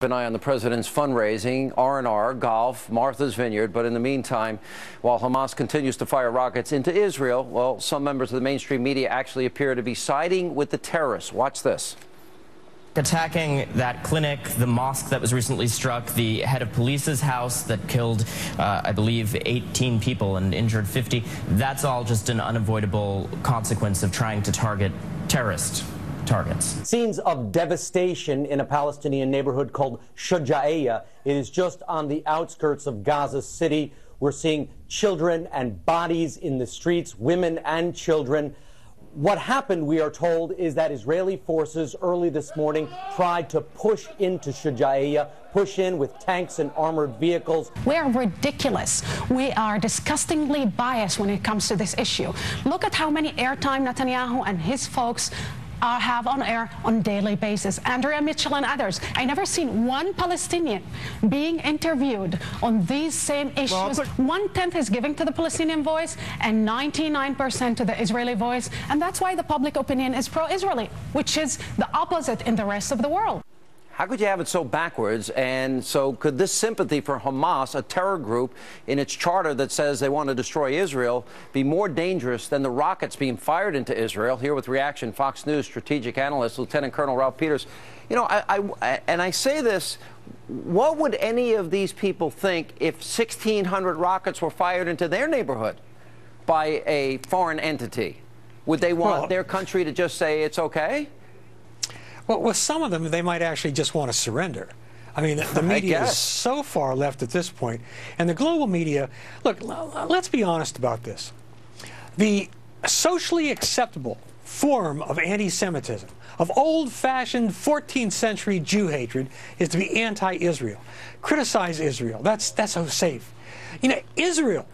An eye on the president's fundraising, R&R, golf, Martha's Vineyard. But in the meantime, while Hamas continues to fire rockets into Israel, well, some members of the mainstream media actually appear to be siding with the terrorists. Watch this. Attacking that clinic, the mosque that was recently struck, the head of police's house that killed, I believe, 18 people and injured 50. That's all just an unavoidable consequence of trying to target terrorist targets. Scenes of devastation in a Palestinian neighborhood called Shuja'iyya. It is just on the outskirts of Gaza City. We're seeing children and bodies in the streets, women and children. What happened, we are told, is that Israeli forces early this morning tried to push into Shuja'iyya, push in with tanks and armored vehicles. We are ridiculous. We are disgustingly biased when it comes to this issue. Look at how many airtime Netanyahu and his folks have on air on a daily basis. Andrea Mitchell and others. I never seen one Palestinian being interviewed on these same issues. 1/10 is giving to the Palestinian voice and 99% to the Israeli voice. And that's why the public opinion is pro-Israeli, which is the opposite in the rest of the world. How could you have it so backwards? And so could this sympathy for Hamas, a terror group in its charter that says they want to destroy Israel, be more dangerous than the rockets being fired into Israel? Here with reaction, Fox News strategic analyst, Lieutenant Colonel Ralph Peters. You know, I say this, what would any of these people think if 1,600 rockets were fired into their neighborhood by a foreign entity? Would they want their country to just say it's okay? Well, with some of them, they might actually just want to surrender. I mean, the media is so far left at this point. And the global media, look, let's be honest about this. The socially acceptable form of anti-Semitism, of old-fashioned 14th century Jew hatred, is to be anti-Israel. Criticize Israel. That's so safe. You know, Israel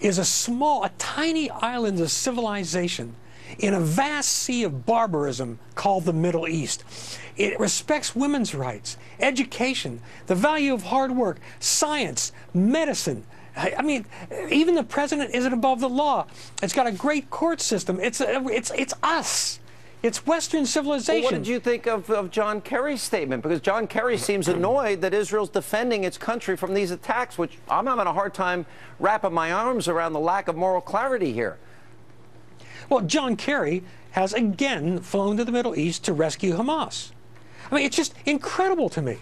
is a tiny island of civilization in a vast sea of barbarism called the Middle East. It respects women's rights, education, the value of hard work, science, medicine. I mean, even the president isn't above the law. It's got a great court system. It's us. It's Western civilization. Well, what did you think of John Kerry's statement? Because John Kerry seems annoyed that Israel's defending its country from these attacks, which I'm having a hard time wrapping my arms around the lack of moral clarity here. Well, John Kerry has again flown to the Middle East to rescue Hamas. I mean, it's just incredible to me.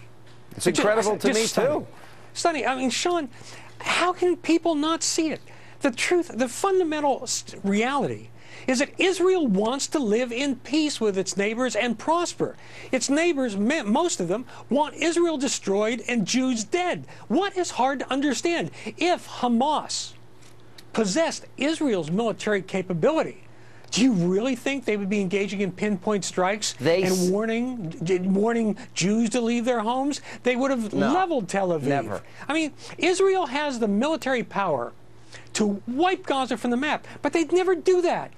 It's incredible to me, too. Stunning. I mean, Sean, how can people not see it? The truth, the fundamental reality is that Israel wants to live in peace with its neighbors and prosper. Its neighbors, most of them, want Israel destroyed and Jews dead. What is hard to understand? If Hamas possessed Israel's military capability, do you really think they would be engaging in pinpoint strikes and warning Jews to leave their homes? They would have leveled Tel Aviv. Never. I mean, Israel has the military power to wipe Gaza from the map, but they'd never do that.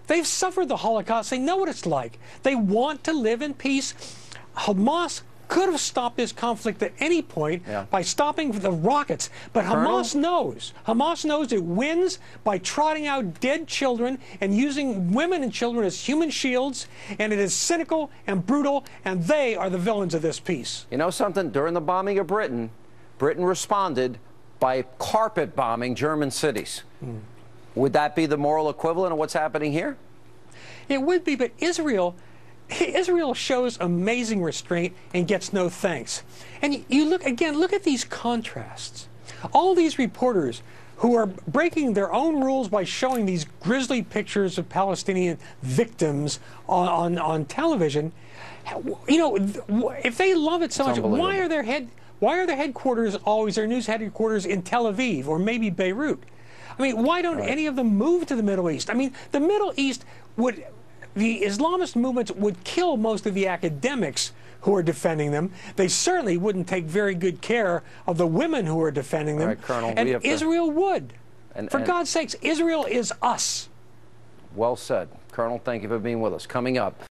They've suffered the Holocaust. They know what it's like. They want to live in peace. Hamas could have stopped this conflict at any point by stopping the rockets. But Hamas knows it wins by trotting out dead children and using women and children as human shields, and it is cynical and brutal, and they are the villains of this peace. You know something? During the bombing of Britain, Britain responded by carpet bombing German cities. Would that be the moral equivalent of what's happening here? It would be, but Israel shows amazing restraint and gets no thanks. And you look at these contrasts. All these reporters who are breaking their own rules by showing these grisly pictures of Palestinian victims on television. You know, if they love it so much, why are their headquarters always, their news headquarters in Tel Aviv or maybe Beirut? I mean, why don't any of them move to the Middle East? I mean, the Middle East would... The Islamist movements would kill most of the academics who are defending them. They certainly wouldn't take very good care of the women who are defending them. Colonel, and Israel would. For God's sakes, Israel is us. Well said. Colonel, thank you for being with us. Coming up.